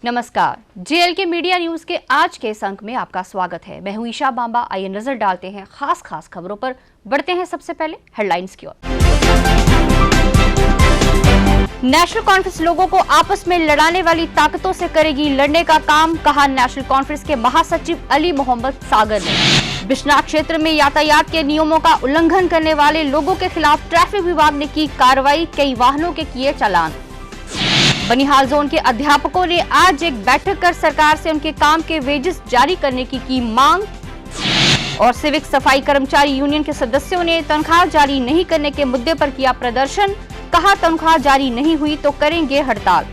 नमस्कार, JLK media news के आज के इस अंक में आपका स्वागत है। मैं हूं ईशा बांबा। आइए नजर डालते हैं खास खबरों पर। बढ़ते हैं सबसे पहले हेडलाइंस की ओर। नेशनल कॉन्फ्रेंस लोगों को आपस में लड़ाने वाली ताकतों से करेगी लड़ने का काम, कहा नेशनल कॉन्फ्रेंस के महासचिव अली मोहम्मद सागर ने। बिश्नाह क्षेत्र में यातायात के नियमों का उल्लंघन करने वाले लोगों के खिलाफ ट्रैफिक विभाग ने की कार्रवाई, कई वाहनों के किए चालान। बनिहाल जोन के अध्यापकों ने आज एक बैठक कर सरकार से उनके काम के वेजेस जारी करने की मांग। और सिविक सफाई कर्मचारी यूनियन के सदस्यों ने तनख्वाह जारी नहीं करने के मुद्दे पर किया प्रदर्शन, कहा तनख्वाह जारी नहीं हुई तो करेंगे हड़ताल।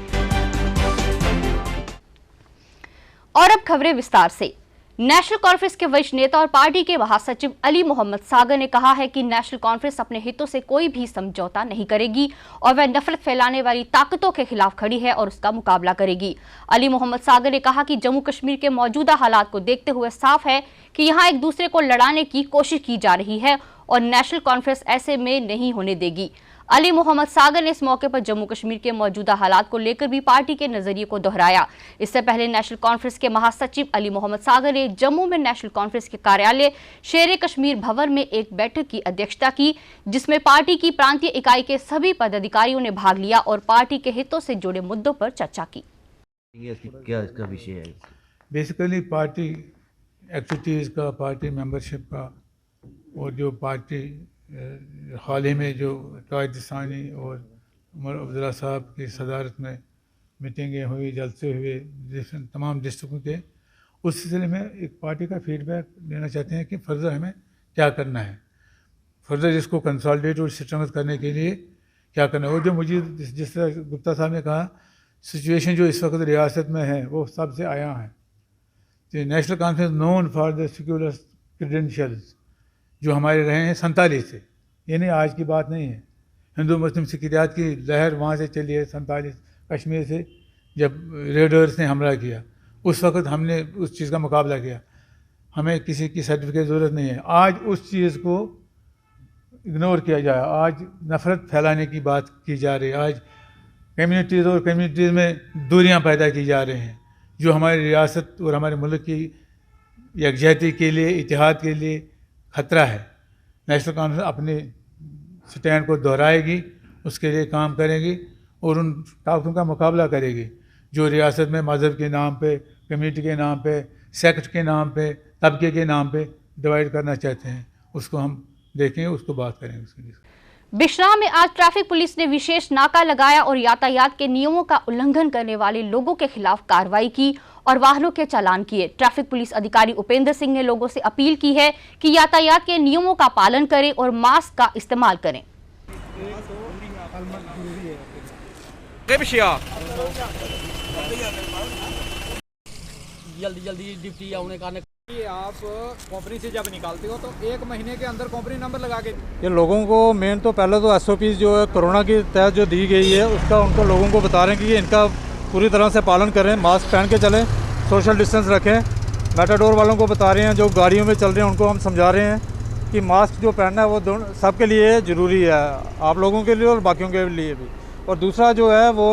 और अब खबरें विस्तार से। नेशनल कॉन्फ्रेंस के वरिष्ठ नेता और पार्टी के महासचिव अली मोहम्मद सागर ने कहा है कि नेशनल कॉन्फ्रेंस अपने हितों से कोई भी समझौता नहीं करेगी और वह नफरत फैलाने वाली ताकतों के खिलाफ खड़ी है और उसका मुकाबला करेगी। अली मोहम्मद सागर ने कहा कि जम्मू कश्मीर के मौजूदा हालात को देखते हुए साफ है कि यहां एक दूसरे को लड़ाने की कोशिश की जा रही है और नेशनल कॉन्फ्रेंस ऐसे में नहीं होने देगी। अली मोहम्मद सागर ने इस मौके पर जम्मू कश्मीर के मौजूदा हालात को लेकर भी पार्टी के नजरिए को दोहराया। इससे पहले नेशनल कॉन्फ्रेंस के महासचिव अली मोहम्मद सागर ने जम्मू में नेशनल कॉन्फ्रेंस के कार्यालय शेर कश्मीर भवन में एक बैठक की अध्यक्षता की, जिसमें पार्टी की प्रांतीय इकाई के सभी पदाधिकारियों ने भाग लिया और पार्टी के हितों से जुड़े मुद्दों पर चर्चा की। क्या इसका विषय है? बेसिकली पार्टी एक्टिविटीज़ का, पार्टी मेंबरशिप का, और जो पार्टी हाल ही में जो कायदसानी और उमर अब्दुल्ला साहब की सदारत में मीटिंगें हुई, जलसे हुए तमाम डिस्ट्रिक्टों के, उस सिलसिले में एक पार्टी का फीडबैक लेना चाहते हैं कि फर्दर हमें क्या करना है, फर्दर इसको कंसोलिडेट और स्ट्रेंथ करने के लिए क्या करना है। और जो मुझे जिस तरह गुप्ता साहब ने कहा, सिचुएशन जो इस वक्त रियासत में है वो सबसे आया है। तो national conference known for the secular credentials जो हमारे रहे हैं 47 से, ये नहीं आज की बात नहीं है। हिंदू मुस्लिम सिक्कियात की लहर वहाँ से चली है 47 कश्मीर से, जब रेडर्स ने हमला किया उस वक्त हमने उस चीज़ का मुकाबला किया। हमें किसी की सर्टिफिकेट ज़रूरत नहीं है। आज उस चीज़ को इग्नोर किया जाए, आज नफ़रत फैलाने की बात की जा रही है, आज कम्युनिटीज़ और कम्युनिटीज़ में दूरियाँ पैदा की जा रही हैं, जो हमारी रियासत और हमारे मुल्क की यकजहती के लिए, इतिहाद के लिए खतरा है। नेशनल कॉन्फ्रेंस अपने स्टैंड को दोहराएगी, उसके लिए काम करेगी और उन ताकतों का मुकाबला करेगी जो रियासत में मज़हब के नाम पे, कम्युनिटी के नाम पे, सेक्ट के नाम पे, तबके के नाम पे डिवाइड करना चाहते हैं। उसको हम देखेंगे, उसको बात करेंगे उसके लिए। बिश्नाह में आज ट्रैफिक पुलिस ने विशेष नाका लगाया और यातायात के नियमों का उल्लंघन करने वाले लोगों के खिलाफ कार्रवाई की और वाहनों के चालान किए। ट्रैफिक पुलिस अधिकारी उपेंद्र सिंह ने लोगों से अपील की है कि यातायात के नियमों का पालन करें और मास्क का इस्तेमाल करें। जल्दी ड्यूटी आने का आप कंपनी से जब निकालते हो तो 1 महीने के अंदर कंपनी नंबर लगा के ये लोगों को मेन तो पहले तो SOPs जो है कोरोना के तहत जो दी गई है उसका उनको लोगों को बता रहे हैं कि इनका पूरी तरह से पालन करें, मास्क पहन के चलें, सोशल डिस्टेंस रखें। मेटाडोर वालों को बता रहे हैं, जो गाड़ियों में चल रहे हैं उनको हम समझा रहे हैं कि मास्क जो पहनना है वो दोनों सबके लिए ज़रूरी है, आप लोगों के लिए और बाकियों के लिए भी। और दूसरा जो है वो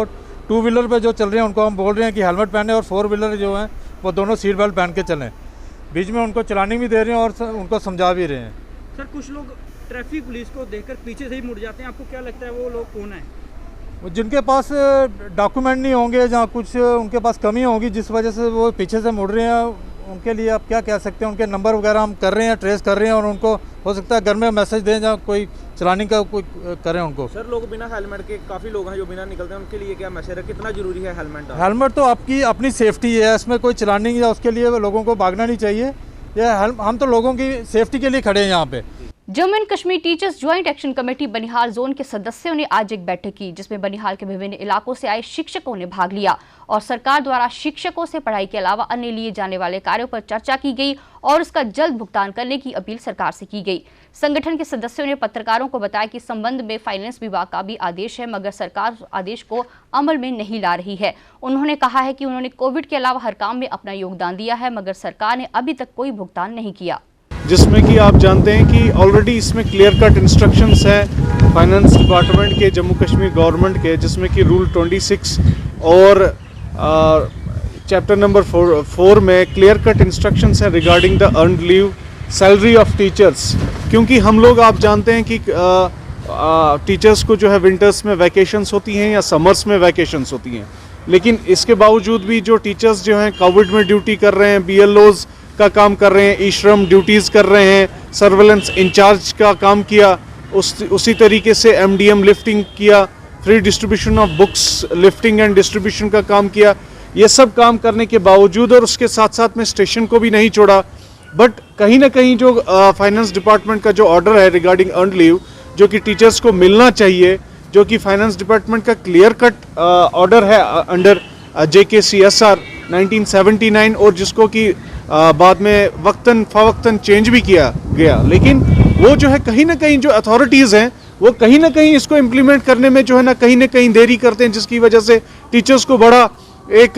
2 व्हीलर पर जो चल रहे हैं उनको हम बोल रहे हैं कि हेलमेट पहने, और 4 व्हीलर जो हैं वो दोनों सीट बेल्ट पहन के चलें। बीच में उनको चलानी भी दे रहे हैं और उनको समझा भी रहे हैं। सर, कुछ लोग ट्रैफिक पुलिस को देखकर पीछे से ही मुड़ जाते हैं, आपको क्या लगता है वो लोग कौन है? जिनके पास डॉक्यूमेंट नहीं होंगे, जहाँ कुछ उनके पास कमी होगी जिस वजह से वो पीछे से मुड़ रहे हैं, उनके लिए आप क्या कह सकते हैं। उनके नंबर वगैरह हम कर रहे हैं, ट्रेस कर रहे हैं, और उनको हो सकता है घर में मैसेज दें जहाँ कोई चलाने का कोई करें उनको। सर, लोग बिना हेलमेट के काफ़ी लोग हैं जो बिना निकलते हैं, उनके लिए क्या मैसेज है, कितना जरूरी है हेलमेट? हेलमेट तो आपकी अपनी सेफ्टी है, इसमें कोई चलानी या उसके लिए लोगों को भागना नहीं चाहिए। हम तो लोगों की सेफ्टी के लिए खड़े हैं यहाँ पे। Jammu and Kashmir teachers joint action committee Banihal zone के सदस्यों ने आज एक बैठक की, जिसमें बनिहाल के विभिन्न इलाकों से आए शिक्षकों ने भाग लिया और सरकार द्वारा शिक्षकों से पढ़ाई के अलावा अन्य लिए जाने वाले कार्यों पर चर्चा की गई और उसका जल्द भुगतान करने की अपील सरकार से की गई। संगठन के सदस्यों ने पत्रकारों को बताया कि संबंध में फाइनेंस विभाग का भी आदेश है, मगर सरकार आदेश को अमल में नहीं ला रही है। उन्होंने कहा है कि उन्होंने कोविड के अलावा हर काम में अपना योगदान दिया है, मगर सरकार ने अभी तक कोई भुगतान नहीं किया। जिसमें कि आप जानते हैं कि ऑलरेडी इसमें क्लियर कट इंस्ट्रक्शंस हैं फाइनेंस डिपार्टमेंट के, जम्मू कश्मीर गवर्नमेंट के, जिसमें कि रूल 26 और चैप्टर नंबर 4 में क्लियर कट इंस्ट्रक्शंस है regarding the earned leave salary of teachers. क्योंकि हम लोग आप जानते हैं कि टीचर्स को जो है विंटर्स में वैकेशंस होती हैं या समर्स में वैकेशंस होती हैं, लेकिन इसके बावजूद भी जो टीचर्स जो हैं कोविड में ड्यूटी कर रहे हैं, BLOs का काम कर रहे हैं, ई श्रम ड्यूटीज़ कर रहे हैं, सर्वेलेंस इंचार्ज का काम किया, उसी तरीके से MDM लिफ्टिंग किया, free distribution of books lifting and distribution का काम किया। ये सब काम करने के बावजूद और उसके साथ साथ में स्टेशन को भी नहीं छोड़ा, बट कहीं ना कहीं जो फाइनेंस डिपार्टमेंट का जो ऑर्डर है रिगार्डिंग अर्नड लीव जो कि टीचर्स को मिलना चाहिए, जो कि फाइनेंस डिपार्टमेंट का क्लियर कट ऑर्डर है अंडर JKCSR 1979 और जिसको कि बाद में वक्तन फवक्तन चेंज भी किया गया, लेकिन वो जो है कहीं ना कहीं जो अथॉरिटीज़ हैं वो कहीं ना कहीं इसको इम्प्लीमेंट करने में जो है ना कहीं देरी करते हैं, जिसकी वजह से टीचर्स को बड़ा एक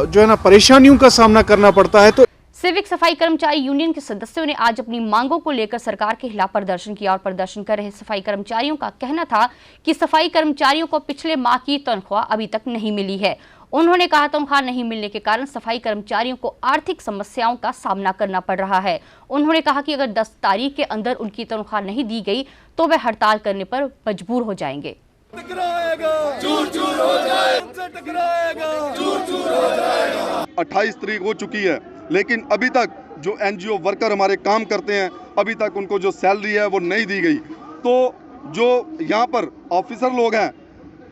जो है ना परेशानियों का सामना करना पड़ता है। तो सिविक सफाई कर्मचारी यूनियन के सदस्यों ने आज अपनी मांगों को लेकर सरकार के खिलाफ प्रदर्शन किया और प्रदर्शन कर रहे सफाई कर्मचारियों का कहना था कि सफाई कर्मचारियों को पिछले माह की तनख्वाह अभी तक नहीं मिली है। उन्होंने कहा तनख्वाह नहीं मिलने के कारण सफाई कर्मचारियों को आर्थिक समस्याओं का सामना करना पड़ रहा है। उन्होंने कहा कि अगर 10 तारीख के अंदर उनकी तनख्वाह नहीं दी गई तो वे हड़ताल करने पर मजबूर हो जाएंगे। चूर चूर हो जाए, टकराएगा, चूर चूर हो जाएगा। 28 तारीख हो चुकी है, लेकिन अभी तक जो NGO वर्कर हमारे काम करते हैं अभी तक उनको जो सैलरी है वो नहीं दी गई। तो जो यहाँ पर ऑफिसर लोग हैं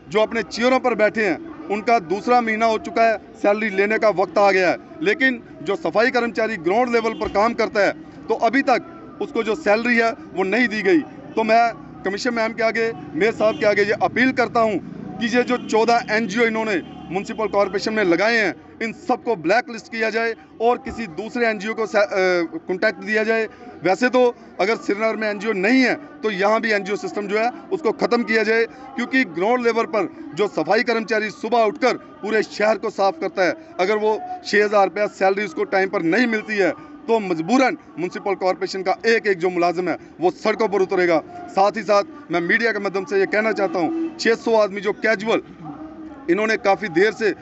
जो अपने चेयरों पर बैठे हैं उनका दूसरा महीना हो चुका है, सैलरी लेने का वक्त आ गया है, लेकिन जो सफाई कर्मचारी ग्राउंड लेवल पर काम करता है तो अभी तक उसको जो सैलरी है वो नहीं दी गई। तो मैं कमिश्नर मैम के आगे, मेयर साहब के आगे ये अपील करता हूँ कि ये जो 14 NGO इन्होंने म्यूनसिपल कॉरपोरेशन में लगाए हैं इन सबको ब्लैक लिस्ट किया जाए और किसी दूसरे NGO को कॉन्टैक्ट दिया जाए। वैसे तो अगर श्रीनगर में NGO नहीं है तो यहाँ भी NGO सिस्टम जो है उसको ख़त्म किया जाए, क्योंकि ग्राउंड लेवल पर जो सफाई कर्मचारी सुबह उठकर पूरे शहर को साफ करता है, अगर वो 6,000 रुपया सैलरी उसको टाइम पर नहीं मिलती है तो मजबूरन म्यूनसिपल कॉरपोरेशन का एक जो मुलाजिम है वो सड़कों पर उतरेगा। साथ ही साथ मैं मीडिया के माध्यम से ये कहना चाहता हूँ 600 आदमी जो कैजुअल इन्होंने काफ़ी देर से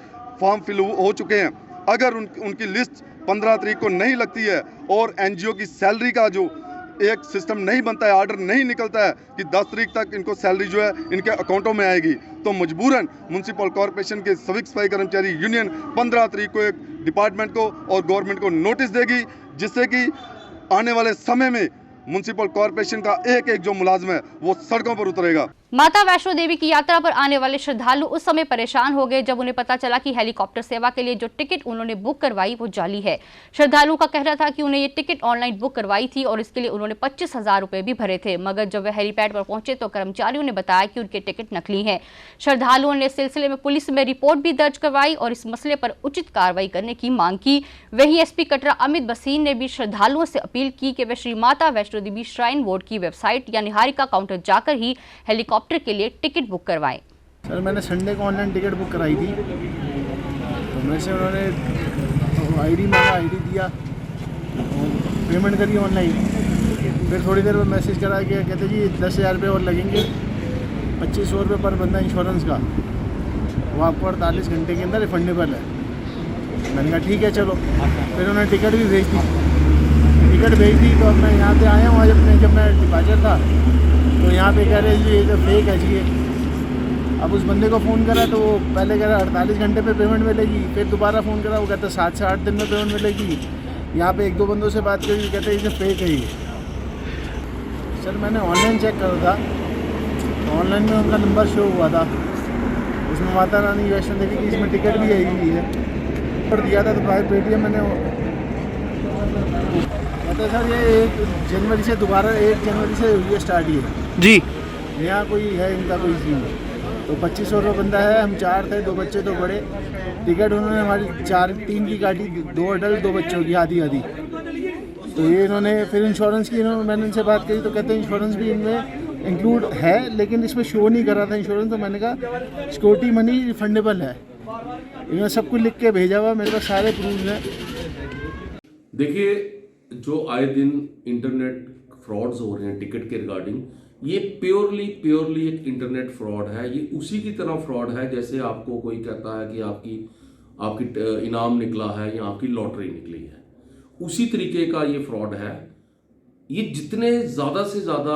फॉर्म फिल हो चुके हैं, अगर उनकी लिस्ट 15 तारीख को नहीं लगती है और NGO की सैलरी का जो एक सिस्टम नहीं बनता है, ऑर्डर नहीं निकलता है कि 10 तारीख तक इनको सैलरी जो है इनके अकाउंटों में आएगी, तो मजबूरन म्यूनसिपल कॉरपोरेशन के सिविक सफाई कर्मचारी यूनियन 15 तारीख को एक डिपार्टमेंट को और गवर्नमेंट को नोटिस देगी, जिससे कि आने वाले समय में म्यूनसिपल कॉरपोरेशन का एक जो मुलाजिम है वो सड़कों पर उतरेगा। माता वैष्णो देवी की यात्रा पर आने वाले श्रद्धालु उस समय परेशान हो गए जब उन्हें पता चला कि हेलीकॉप्टर सेवा के लिए जो टिकट उन्होंने बुक करवाई वो जाली है। श्रद्धालुओं का कहना था कि उन्हें ये टिकट ऑनलाइन बुक करवाई थी और इसके लिए उन्होंने 25,000 रुपए भी भरे थे, मगर जब वे हेलीपैड पर पहुंचे तो कर्मचारियों ने बताया कि उनके टिकट नकली हैं। श्रद्धालुओं ने इस सिलसिले में पुलिस में रिपोर्ट भी दर्ज करवाई और इस मसले पर उचित कार्रवाई करने की मांग की। वहीं SP कटरा अमित बसीन ने भी श्रद्धालुओं से अपील की कि वे श्री माता वैष्णो देवी श्राइन बोर्ड की वेबसाइट या निहारिका काउंटर जाकर ही हेलीकॉप्टर के लिए टिकट बुक करवाएं। सर मैंने संडे को ऑनलाइन टिकट बुक कराई थी, तो मेरे से उन्होंने ID मांगा, ID दिया और पेमेंट करी ऑनलाइन। फिर थोड़ी देर में मैसेज करा कि कहते जी 10,000 रुपये और लगेंगे, 2,500 रुपये पर बंदा इंश्योरेंस का, वो आपको 48 घंटे के अंदर रिफंडेबल है। मैंने कहा ठीक है चलो। फिर उन्होंने टिकट भी भेज दी। तो अब मैं यहाँ पे आया हूँ, जब मैं डिपार्चर था तो यहाँ पे कह रहे जी ये तो फेक है जी। अब उस बंदे को फ़ोन करा तो वो पहले कह रहा 48 घंटे पे पेमेंट मिलेगी, फिर दोबारा फ़ोन करा वो कहता 7 से 8 दिन में पेमेंट मिलेगी। यहाँ पे 1-2 बंदों से बात करी, कहते ये फेक है ये। सर मैंने ऑनलाइन चेक करा था, तो ऑनलाइन में उनका नंबर शो हुआ था, उसमें माता रानी वैष्णो देवी की इसमें टिकट भी आई हुई है और दिया था। तो भाई पेटीएम मैंने कहते सर ये 1 जनवरी से दोबारा 1 जनवरी से ये स्टार्ट ही है जी, यहाँ कोई है इनका कोई सीन। तो 2,500 रुपये बंदा है, हम 4 थे, 2 बच्चे तो बड़े। टिकट उन्होंने हमारी 3 की काटी, 2 अडल्ट 2 बच्चों की आधी। तो ये इन्होंने फिर इंश्योरेंस की मैंने इनसे बात करी तो कहते हैं इंश्योरेंस भी इनमें इंक्लूड है, लेकिन इसमें शो नहीं कर रहा था इंश्योरेंस। तो मैंने कहा सिक्योरिटी मनी रिफंडेबल है। इन्होंने सब कुछ लिख के भेजा हुआ, मेरे पास सारे प्रूफ हैं। देखिए जो आए दिन इंटरनेट फ्रॉड्स हो रहे हैं टिकट के रिगार्डिंग, ये प्योरली एक इंटरनेट फ्रॉड है। ये उसी की तरह फ्रॉड है जैसे आपको कोई कहता है कि आपकी आपकी इनाम निकला है या आपकी लॉटरी निकली है। उसी तरीके का ये फ्रॉड है। ये जितने ज़्यादा से ज़्यादा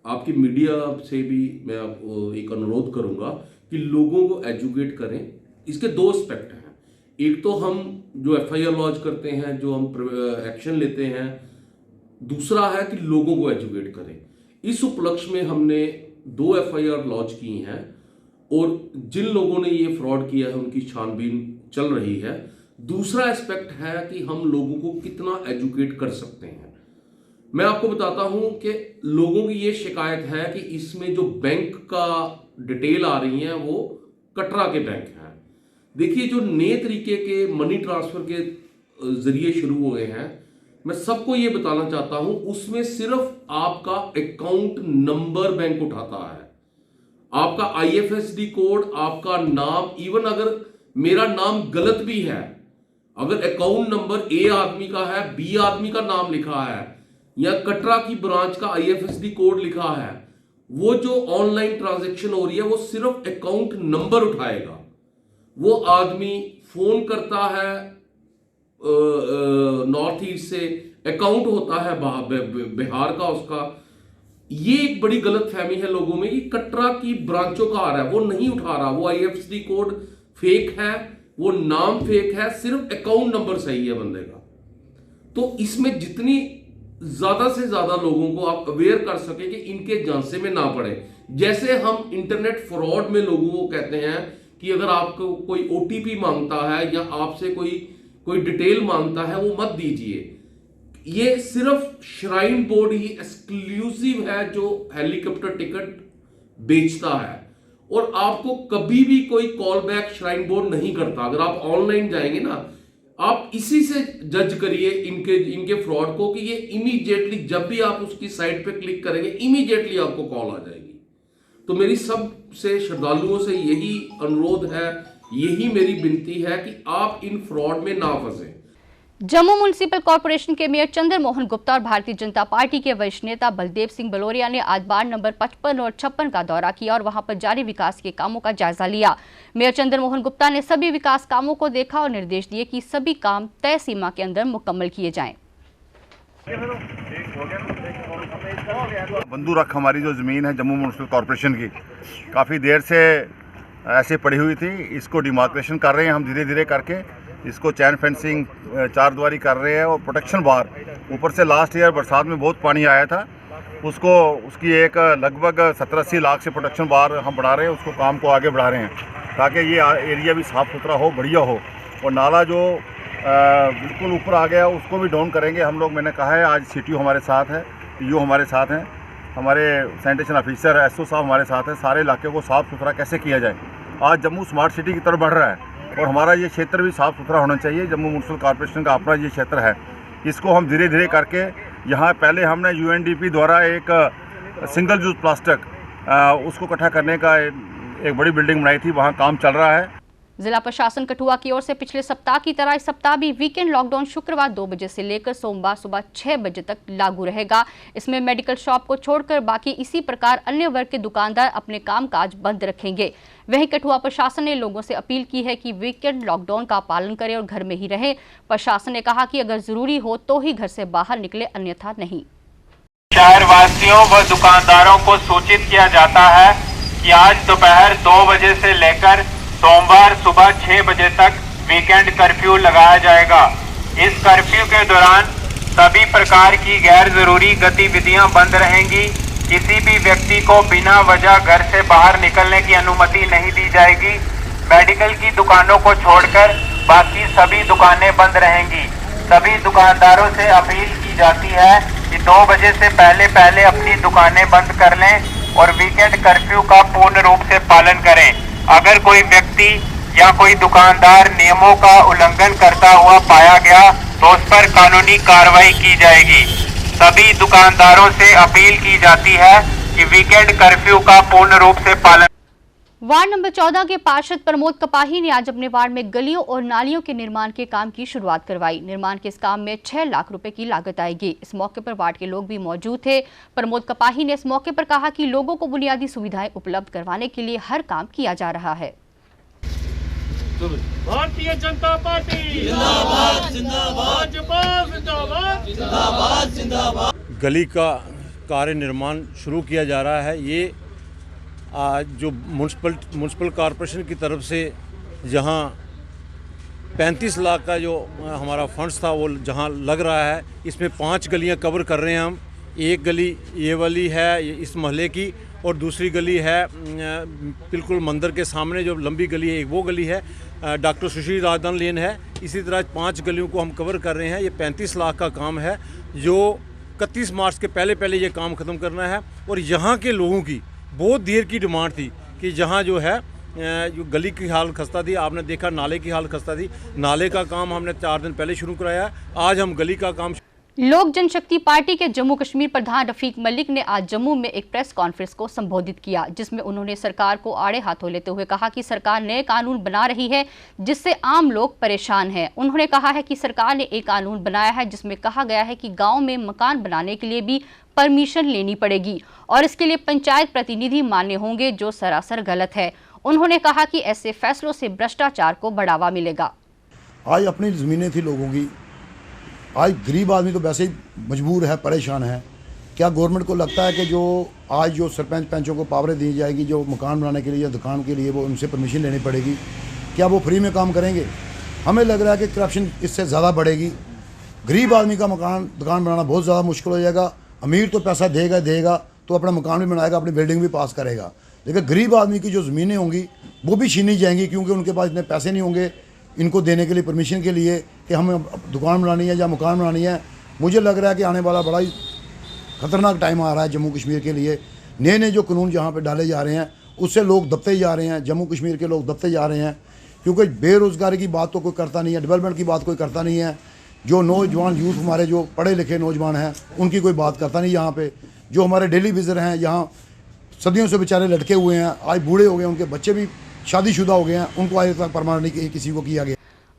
आपकी मीडिया से भी मैं एक अनुरोध करूँगा कि लोगों को एजुकेट करें। इसके दो एस्पेक्ट हैं, एक तो हम जो FIR लॉन्च करते हैं, जो हम एक्शन लेते हैं, दूसरा है कि लोगों को एजुकेट करें। इस उपलक्ष्य में हमने 2 FIR लॉन्च की हैं और जिन लोगों ने ये फ्रॉड किया है उनकी छानबीन चल रही है। दूसरा एस्पेक्ट है कि हम लोगों को कितना एजुकेट कर सकते हैं। मैं आपको बताता हूं कि लोगों की ये शिकायत है कि इसमें जो बैंक का डिटेल आ रही है वो कटरा के बैंक हैं। देखिए, जो नए तरीके के मनी ट्रांसफर के जरिए शुरू हुए हैं, मैं सबको ये बताना चाहता हूं, उसमें सिर्फ आपका अकाउंट नंबर बैंक उठाता है, आपका IFSD कोड, आपका नाम। इवन अगर मेरा नाम गलत भी है, अगर अकाउंट नंबर A आदमी का है, B आदमी का नाम लिखा है या कटरा की ब्रांच का IFSD कोड लिखा है, वो जो ऑनलाइन ट्रांजैक्शन हो रही है वो सिर्फ अकाउंट नंबर उठाएगा। वो आदमी फोन करता है नॉर्थ ईस्ट से, अकाउंट होता है बिहार का उसका। ये एक बड़ी गलत फहमी है लोगों में कि कटरा की ब्रांचों का आ रहा है, वो नहीं उठा रहा। वो IFSD कोड फेक है, वो नाम फेक है, सिर्फ अकाउंट नंबर सही है बंदे का। तो इसमें जितनी ज्यादा से ज्यादा लोगों को आप अवेयर कर सके कि इनके झांसे में ना पड़े। जैसे हम इंटरनेट फ्रॉड में लोगों को कहते हैं कि अगर आपको कोई OTP मांगता है या आपसे कोई डिटेल मांगता है, वो मत दीजिए। ये सिर्फ श्राइन बोर्ड ही एक्सक्लूसिव है जो हेलीकॉप्टर टिकट बेचता है, और आपको कभी भी कोई कॉल बैक श्राइन बोर्ड नहीं करता। अगर आप ऑनलाइन जाएंगे ना, आप इसी से जज करिए इनके फ्रॉड को कि ये इमीडिएटली जब भी आप उसकी साइट पे क्लिक करेंगे, इमीडिएटली आपको कॉल आ जाएगी। तो मेरी सबसे श्रद्धालुओं से यही अनुरोध है, यही मेरी विनती है कि आप इन फ्रॉड में ना फंसे। जम्मू म्युनिसिपल कॉर्पोरेशन के मेयर चंद्र मोहन गुप्ता और भारतीय जनता पार्टी के वरिष्ठ नेता बलदेव सिंह बलोरिया ने आज वार्ड नंबर 55 और 56 का दौरा किया और वहां पर जारी विकास के कामों का जायजा लिया। मेयर चंद्र मोहन गुप्ता ने सभी विकास कामों को देखा और निर्देश दिए कि सभी काम तय सीमा के अंदर मुकम्मल किए जाएं। बंदूरख हमारी जो ज़मीन है जम्मू म्युनिसिपल कॉर्पोरेशन की, काफ़ी देर से ऐसे पड़ी हुई थी। इसको डिमार्केशन कर रहे हैं हम धीरे धीरे करके। इसको चैन फेंसिंग, चार द्वारी कर रहे हैं और प्रोटेक्शन बार। ऊपर से लास्ट ईयर बरसात में बहुत पानी आया था, उसकी एक लगभग 70-80 लाख से प्रोटेक्शन बार हम बढ़ा रहे हैं। उसको काम को आगे बढ़ा रहे हैं ताकि ये एरिया भी साफ़ सुथरा हो, बढ़िया हो। और नाला जो बिल्कुल ऊपर आ गया उसको भी डाउन करेंगे हम लोग। मैंने कहा है, आज CTO हमारे साथ है, PO हमारे साथ हैं, हमारे सैनिटेशन ऑफिसर SO साहब हमारे साथ हैं। सारे इलाके को साफ़ सुथरा कैसे किया जाए। आज जम्मू स्मार्ट सिटी की तरफ बढ़ रहा है और हमारा ये क्षेत्र भी साफ़ सुथरा होना चाहिए। जम्मू म्युनिसिपल कॉर्पोरेशन का अपना ये क्षेत्र है, इसको हम धीरे धीरे करके यहाँ पहले हमने UNDP द्वारा एक सिंगल यूज़ प्लास्टिक उसको इकट्ठा करने का एक बड़ी बिल्डिंग बनाई थी, वहाँ काम चल रहा है। जिला प्रशासन कठुआ की ओर से पिछले सप्ताह की तरह इस सप्ताह भी वीकेंड लॉकडाउन शुक्रवार 2 बजे से लेकर सोमवार सुबह 6 बजे तक लागू रहेगा। इसमें मेडिकल शॉप को छोड़कर बाकी इसी प्रकार अन्य वर्ग के दुकानदार अपने कामकाज बंद रखेंगे। वहीं कठुआ प्रशासन ने लोगों से अपील की है कि वीकेंड लॉकडाउन का पालन करें और घर में ही रहें। प्रशासन ने कहा कि अगर जरूरी हो तो ही घर से बाहर निकले, अन्यथा नहीं। शहर वासियों व दुकानदारों को सूचित किया जाता है कि आज दोपहर 2 बजे से लेकर सोमवार सुबह 6 बजे तक वीकेंड कर्फ्यू लगाया जाएगा। इस कर्फ्यू के दौरान सभी प्रकार की गैर जरूरी गतिविधियां बंद रहेंगी। किसी भी व्यक्ति को बिना वजह घर से बाहर निकलने की अनुमति नहीं दी जाएगी। मेडिकल की दुकानों को छोड़कर बाकी सभी दुकानें बंद रहेंगी। सभी दुकानदारों से अपील की जाती है कि 2 बजे से पहले अपनी दुकानें बंद कर लें और वीकेंड कर्फ्यू का पूर्ण रूप से पालन करें। अगर कोई व्यक्ति या कोई दुकानदार नियमों का उल्लंघन करता हुआ पाया गया तो उस पर कानूनी कार्रवाई की जाएगी। सभी दुकानदारों से अपील की जाती है कि वीकेंड कर्फ्यू का पूर्ण रूप से पालन। वार्ड नंबर 14 के पार्षद प्रमोद कपाही ने आज अपने वार्ड में गलियों और नालियों के निर्माण के काम की शुरुआत करवाई। निर्माण के इस काम में 6 लाख रुपए की लागत आएगी। इस मौके पर वार्ड के लोग भी मौजूद थे। प्रमोद कपाही ने इस मौके पर कहा कि लोगों को बुनियादी सुविधाएं उपलब्ध करवाने के लिए हर काम किया जा रहा है। भारतीय जनता पार्टी जिंदाबाद जिंदाबाद, भाजपा जिंदाबाद जिंदाबाद जिंदाबाद। गली का कार्य निर्माण शुरू किया जा रहा है। ये जो म्यूनसिपल कॉरपोरेशन की तरफ से जहां 35 लाख का जो हमारा फंड्स था वो जहां लग रहा है, इसमें 5 गलियां कवर कर रहे हैं हम। एक गली ये वाली है इस मोहल्ले की, और दूसरी गली है बिल्कुल मंदिर के सामने जो लंबी गली है, एक वो गली है डॉक्टर सुशील राजदान लेन है। इसी तरह 5 गलियों को हम कवर कर रहे हैं। ये 35 लाख का काम है जो 31 मार्च के पहले ये काम ख़त्म करना है। और यहाँ के लोगों की बहुत देर की डिमांड थी कि जहाँ जो है जो गली की हालत खस्ता थी, आपने देखा नाले की हालत खस्ता थी, नाले का काम हमने 4 दिन पहले शुरू कराया। आज हम गली का काम। लोक जनशक्ति पार्टी के जम्मू कश्मीर प्रधान रफीक मलिक ने आज जम्मू में एक प्रेस कॉन्फ्रेंस को संबोधित किया, जिसमें उन्होंने सरकार को आड़े हाथों लेते हुए कहा कि सरकार नए कानून बना रही है जिससे आम लोग परेशान हैं। उन्होंने कहा है कि सरकार ने एक कानून बनाया है जिसमें कहा गया है कि गांव में मकान बनाने के लिए भी परमिशन लेनी पड़ेगी और इसके लिए पंचायत प्रतिनिधि मान्य होंगे, जो सरासर गलत है। उन्होंने कहा कि ऐसे फैसलों से भ्रष्टाचार को बढ़ावा मिलेगा। आज अपनी ज़मीनें थी लोगों की, आज गरीब आदमी तो वैसे ही मजबूर है, परेशान है। क्या गवर्नमेंट को लगता है कि जो आज जो सरपंच पंचों को पावरें दी जाएगी जो मकान बनाने के लिए या दुकान के लिए, वो उनसे परमिशन लेनी पड़ेगी, क्या वो फ्री में काम करेंगे? हमें लग रहा है कि करप्शन इससे ज़्यादा बढ़ेगी। गरीब आदमी का दुकान बनाना बहुत ज़्यादा मुश्किल हो जाएगा। अमीर तो पैसा देगा तो अपना मकान भी बनाएगा, अपनी बिल्डिंग भी पास करेगा, लेकिन गरीब आदमी की जो ज़मीनें होंगी वो भी छीनी जाएंगी, क्योंकि उनके पास इतने पैसे नहीं होंगे इनको देने के लिए, परमिशन के लिए कि हमें दुकान बनानी है या मकान बनानी है। मुझे लग रहा है कि आने वाला बड़ा ही ख़तरनाक टाइम आ रहा है जम्मू कश्मीर के लिए। नए जो कानून जहाँ पे डाले जा रहे हैं उससे लोग दबते जा रहे हैं, जम्मू कश्मीर के लोग दबते जा रहे हैं, क्योंकि बेरोज़गारी की बात तो कोई करता नहीं है, डेवलपमेंट की बात कोई करता नहीं है। जो नौजवान यूथ हमारे जो पढ़े लिखे नौजवान हैं उनकी कोई बात करता नहीं। यहाँ पे जो हमारे डेली विज़िटर हैं, यहाँ सदियों से बेचारे लटके हुए हैं, आज बूढ़े हो गए, उनके बच्चे भी शादीशुदा हो गए हैं, उनको आज तक प्रमाण नहीं किसी को किया गया।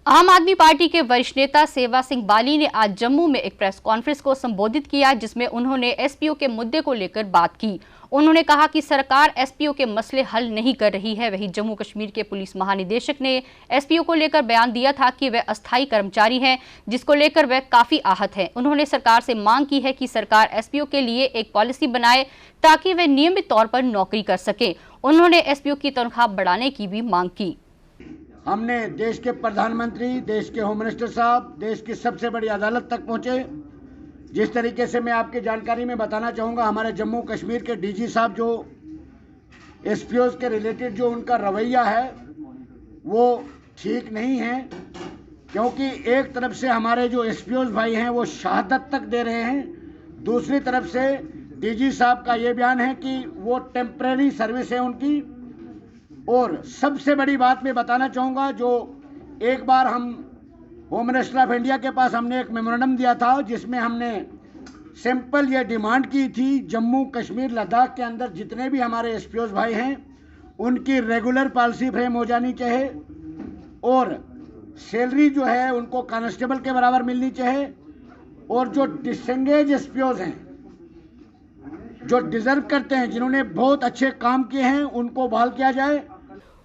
आम आदमी पार्टी के वरिष्ठ नेता सेवा सिंह बाली ने आज जम्मू में एक प्रेस कॉन्फ्रेंस को संबोधित किया, जिसमें उन्होंने एसपीओ के मुद्दे को लेकर बात की। उन्होंने कहा कि सरकार एसपीओ के मसले हल नहीं कर रही है। वहीं जम्मू कश्मीर के पुलिस महानिदेशक ने एसपीओ को लेकर बयान दिया था कि वह अस्थायी कर्मचारी हैं, जिसको लेकर वह काफी आहत है। उन्होंने सरकार से मांग की है कि सरकार एसपीओ के लिए एक पॉलिसी बनाए ताकि वे नियमित तौर पर नौकरी कर सके। उन्होंने एसपीओ की तनख्वाह बढ़ाने की भी मांग की। हमने देश के प्रधानमंत्री, देश के होम मिनिस्टर साहब, देश की सबसे बड़ी अदालत तक पहुंचे। जिस तरीके से मैं आपकी जानकारी में बताना चाहूँगा, हमारे जम्मू कश्मीर के डीजी साहब जो एसपीओज के रिलेटेड जो उनका रवैया है वो ठीक नहीं है, क्योंकि एक तरफ से हमारे जो एसपीओज भाई हैं वो शहादत तक दे रहे हैं, दूसरी तरफ से डीजी साहब का ये बयान है कि वो टेम्परेरी सर्विस है उनकी। और सबसे बड़ी बात मैं बताना चाहूँगा, जो एक बार हम होम मिनिस्टर ऑफ इंडिया के पास हमने एक मेमोरेंडम दिया था, जिसमें हमने सिंपल ये डिमांड की थी, जम्मू कश्मीर लद्दाख के अंदर जितने भी हमारे एसपीओज भाई हैं उनकी रेगुलर पॉलिसी फ्रेम हो जानी चाहिए और सैलरी जो है उनको कांस्टेबल के बराबर मिलनी चाहिए, और जो डिसंगेज एसपीओज हैं जो डिजर्व करते हैं, जिन्होंने बहुत अच्छे काम किए हैं, उनको बहाल किया जाए।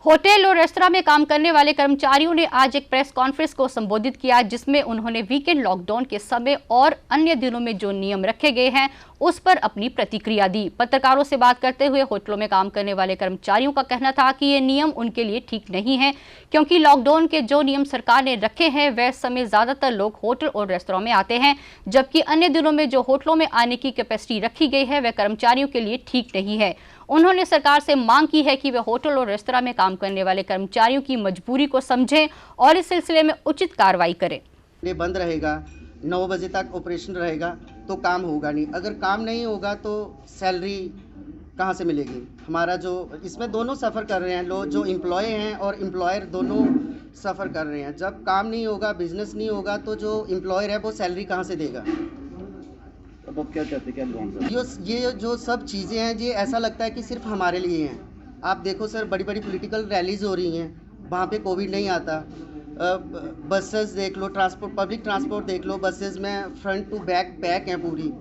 होटल और रेस्तरां में काम करने वाले कर्मचारियों ने आज एक प्रेस कॉन्फ्रेंस को संबोधित किया, जिसमें उन्होंने वीकेंड लॉकडाउन के समय और अन्य दिनों में जो नियम रखे गए हैं उस पर अपनी प्रतिक्रिया दी। पत्रकारों से बात करते हुए होटलों में काम करने वाले कर्मचारियों का कहना था कि ये नियम उनके लिए ठीक नहीं है, क्योंकि लॉकडाउन के जो नियम सरकार ने रखे हैं वह समय ज़्यादातर लोग होटल और रेस्तरां में आते हैं, जबकि अन्य दिनों में जो होटलों में आने की कैपेसिटी रखी गई है वह कर्मचारियों के लिए ठीक नहीं है। उन्होंने सरकार से मांग की है कि वे होटल और रेस्तरां में काम करने वाले कर्मचारियों की मजबूरी को समझें और इस सिलसिले में उचित कार्रवाई करें। ये बंद रहेगा, 9 बजे तक ऑपरेशन रहेगा तो काम होगा नहीं, अगर काम नहीं होगा तो सैलरी कहाँ से मिलेगी? हमारा जो इसमें दोनों सफ़र कर रहे हैं, लोग जो एम्प्लॉय हैं और एम्प्लॉयर दोनों सफ़र कर रहे हैं। जब काम नहीं होगा, बिजनेस नहीं होगा, तो जो एम्प्लॉयर है वो सैलरी कहाँ से देगा? अब आप क्या चाहते हैं, क्या ये जो सब चीज़ें हैं ये ऐसा लगता है कि सिर्फ हमारे लिए हैं। आप देखो सर, बड़ी बड़ी पॉलिटिकल रैलीज हो रही हैं, वहाँ पे कोविड नहीं आता। बसेस देख लो, पब्लिक ट्रांसपोर्ट देख लो, बसेस में फ्रंट टू बैक पैक हैं पूरी,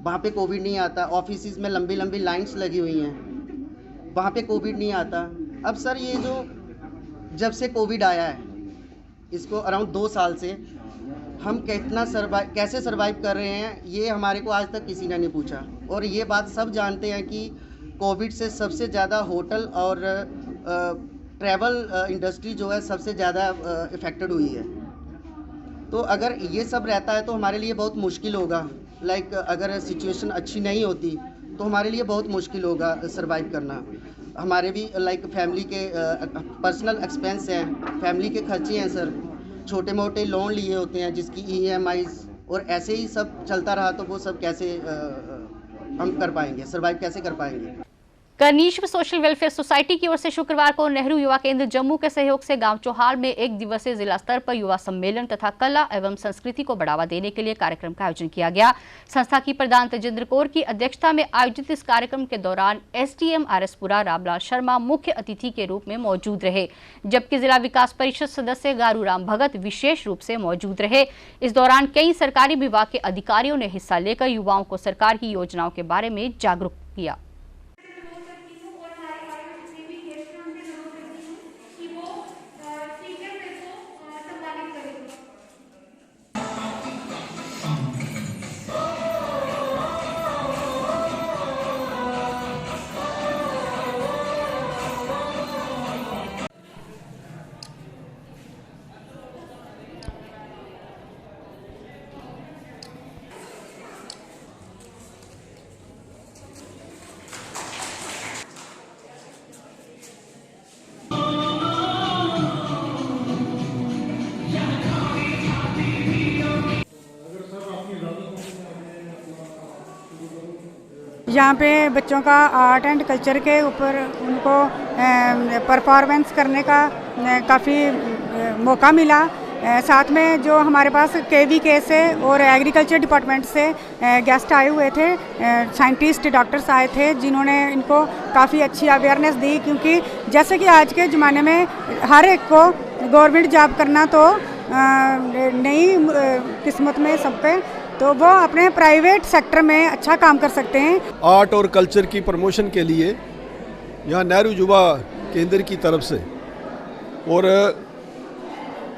वहाँ पे कोविड नहीं आता। ऑफिस में लंबी लंबी लाइंस लगी हुई हैं, वहाँ पे कोविड नहीं आता। अब सर ये जो जब से कोविड आया है, इसको अराउंड 2 साल से हम कैसे सर्वाइव कर रहे हैं, ये हमारे को आज तक किसी ने नहीं पूछा। और ये बात सब जानते हैं कि कोविड से सबसे ज़्यादा होटल और ट्रैवल इंडस्ट्री जो है सबसे ज़्यादा इफ़ेक्टेड हुई है। तो अगर ये सब रहता है तो हमारे लिए बहुत मुश्किल होगा। लाइक अगर सिचुएशन अच्छी नहीं होती तो हमारे लिए बहुत मुश्किल होगा सर्वाइव करना। हमारे भी लाइक फैमिली के पर्सनल एक्सपेंस हैं, फैमिली के खर्चे हैं सर, छोटे मोटे लोन लिए होते हैं जिसकी EMIs, और ऐसे ही सब चलता रहा तो वो सब कैसे हम कर पाएंगे, सर्वाइव कैसे कर पाएंगे। करनीश्वर सोशल वेलफेयर सोसाइटी की ओर से शुक्रवार को नेहरू युवा केंद्र जम्मू के सहयोग से गांव चौहाल में 1 दिवसीय जिला स्तर पर युवा सम्मेलन तथा कला एवं संस्कृति को बढ़ावा देने के लिए कार्यक्रम का आयोजन किया गया। संस्था की प्रधान तेजिंद्र कौर की अध्यक्षता में आयोजित इस कार्यक्रम के दौरान SDM RSपुरा रामलाल शर्मा मुख्य अतिथि के रूप में मौजूद रहे, जबकि जिला विकास परिषद सदस्य गारू राम भगत विशेष रूप से मौजूद रहे। इस दौरान कई सरकारी विभाग के अधिकारियों ने हिस्सा लेकर युवाओं को सरकार की योजनाओं के बारे में जागरूक किया। यहाँ पे बच्चों का आर्ट एंड कल्चर के ऊपर उनको परफॉर्मेंस करने का काफ़ी मौका मिला। साथ में जो हमारे पास KVK से और एग्रीकल्चर डिपार्टमेंट से गेस्ट आए हुए थे, साइंटिस्ट डॉक्टर्स आए थे, जिन्होंने इनको काफ़ी अच्छी अवेयरनेस दी। क्योंकि जैसे कि आज के ज़माने में हर एक को गवर्नमेंट जॉब करना तो नई किस्मत में सबके, तो वो अपने प्राइवेट सेक्टर में अच्छा काम कर सकते हैं। आर्ट और कल्चर की प्रमोशन के लिए यहाँ नेहरू युवा केंद्र की तरफ से और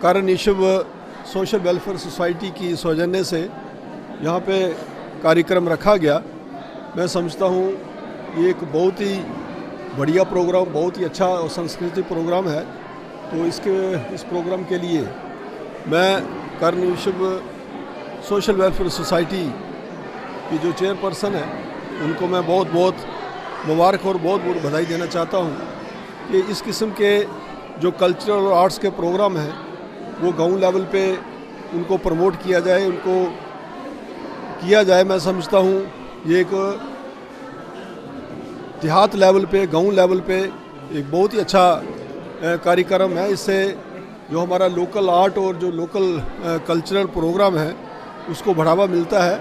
करनीश्वर सोशल वेलफेयर सोसाइटी की सौजन्य से यहाँ पे कार्यक्रम रखा गया। मैं समझता हूँ ये एक बहुत ही बढ़िया प्रोग्राम, बहुत ही अच्छा और सांस्कृतिक प्रोग्राम है। तो इस प्रोग्राम के लिए मैं करनीश्वर सोशल वेलफेयर सोसाइटी की जो चेयरपर्सन है उनको मैं बहुत बहुत मुबारक और बहुत बहुत बधाई देना चाहता हूँ कि इस किस्म के जो कल्चरल और आर्ट्स के प्रोग्राम हैं वो गांव लेवल पे उनको प्रमोट किया जाए, उनको किया जाए। मैं समझता हूँ ये एक देहात लेवल पे, गांव लेवल पे एक बहुत ही अच्छा कार्यक्रम है। इससे जो हमारा लोकल आर्ट और जो लोकल कल्चरल प्रोग्राम है उसको बढ़ावा मिलता है।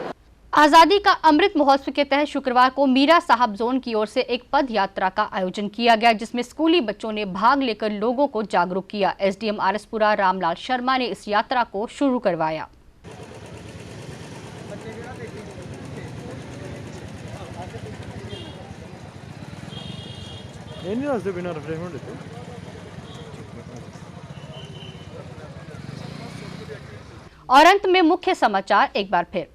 आज़ादी का अमृत महोत्सव के तहत शुक्रवार को मीरा साहब जोन की ओर से एक पद यात्रा का आयोजन किया गया, जिसमें स्कूली बच्चों ने भाग लेकर लोगों को जागरूक किया। SDM RSपुरा रामलाल शर्मा ने इस यात्रा को शुरू करवाया। और अंत में मुख्य समाचार एक बार फिर।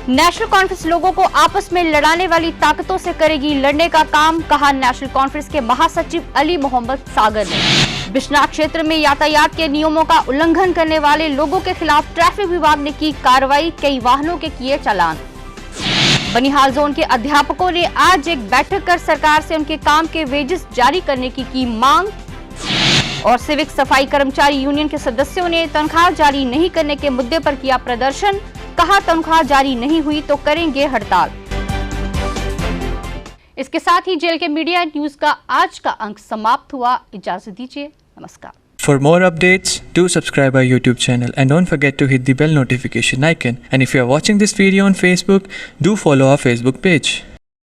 नेशनल कॉन्फ्रेंस लोगों को आपस में लड़ाने वाली ताकतों से करेगी लड़ने का काम, कहा नेशनल कॉन्फ्रेंस के महासचिव अली मोहम्मद सागर ने। बिश्नाह क्षेत्र में यातायात के नियमों का उल्लंघन करने वाले लोगों के खिलाफ ट्रैफिक विभाग ने की कार्रवाई, कई वाहनों के किए चालान। बनिहाल जोन के अध्यापकों ने आज एक बैठक कर सरकार से उनके काम के वेजेस जारी करने की मांग। और सिविक सफाई कर्मचारी यूनियन के सदस्यों ने तनख्वाह जारी नहीं करने के मुद्दे पर किया प्रदर्शन, कहा तनख्वाह जारी नहीं हुई तो करेंगे हड़ताल। इसके साथ ही जेल के मीडिया न्यूज का आज का अंक समाप्त हुआ। इजाजत दीजिए, नमस्कार। For more updates, do subscribe our YouTube channel and don't forget to hit the bell notification icon. And if you are watching this video on Facebook, do follow our Facebook page.